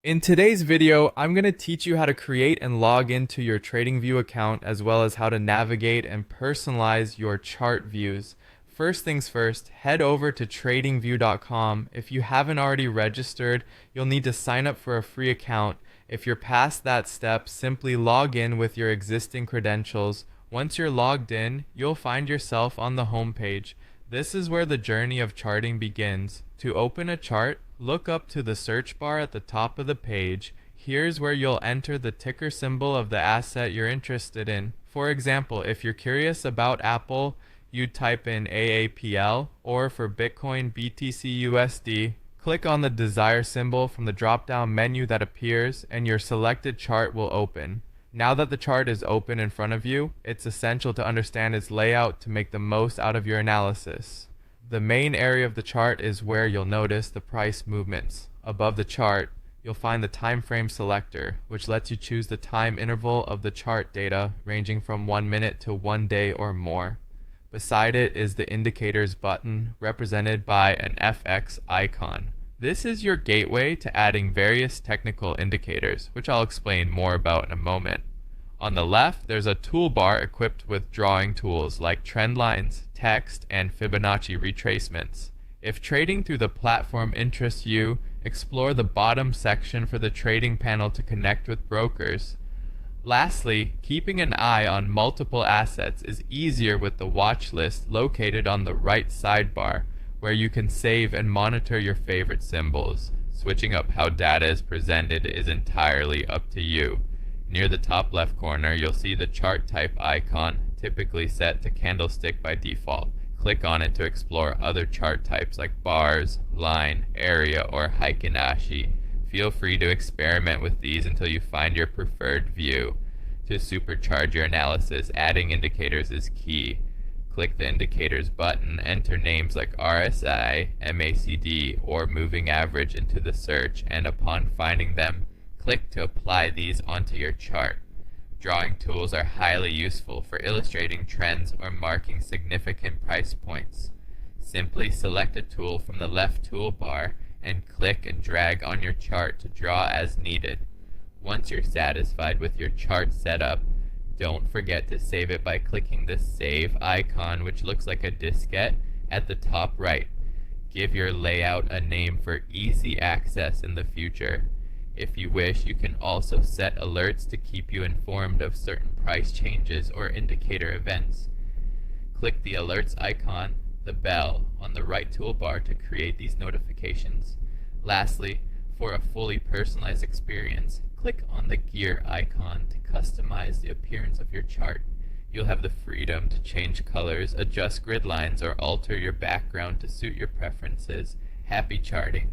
In today's video, I'm going to teach you how to create and log into your TradingView account as well as how to navigate and personalize your chart views. First things first, head over to tradingview.com. If you haven't already registered, you'll need to sign up for a free account. If you're past that step, simply log in with your existing credentials. Once you're logged in, you'll find yourself on the home page. This is where the journey of charting begins. To open a chart, look up to the search bar at the top of the page. Here's where you'll enter the ticker symbol of the asset you're interested in. For example, if you're curious about Apple, you'd type in AAPL, or for Bitcoin BTC USD, click on the desired symbol from the drop-down menu that appears and your selected chart will open. Now that the chart is open in front of you, it's essential to understand its layout to make the most out of your analysis. The main area of the chart is where you'll notice the price movements. Above the chart, you'll find the time frame selector, which lets you choose the time interval of the chart data ranging from 1 minute to 1 day or more. Beside it is the indicators button represented by an FX icon. This is your gateway to adding various technical indicators, which I'll explain more about in a moment. On the left, there's a toolbar equipped with drawing tools like trend lines, text, and Fibonacci retracements. If trading through the platform interests you, explore the bottom section for the trading panel to connect with brokers. Lastly, keeping an eye on multiple assets is easier with the watch list located on the right sidebar, where you can save and monitor your favorite symbols. Switching up how data is presented is entirely up to you. Near the top left corner, you'll see the chart type icon, typically set to candlestick by default. Click on it to explore other chart types like bars, line, area, or Heikin-Ashi. Feel free to experiment with these until you find your preferred view. To supercharge your analysis, adding indicators is key. Click the indicators button, enter names like RSI, MACD, or moving average into the search, and upon finding them, click to apply these onto your chart. Drawing tools are highly useful for illustrating trends or marking significant price points. Simply select a tool from the left toolbar and click and drag on your chart to draw as needed. Once you're satisfied with your chart setup, don't forget to save it by clicking the Save icon, which looks like a diskette at the top right. Give your layout a name for easy access in the future. If you wish, you can also set alerts to keep you informed of certain price changes or indicator events. Click the alerts icon, the bell, on the right toolbar to create these notifications. Lastly, for a fully personalized experience, click on the gear icon to customize the appearance of your chart. You'll have the freedom to change colors, adjust grid lines, or alter your background to suit your preferences. Happy charting!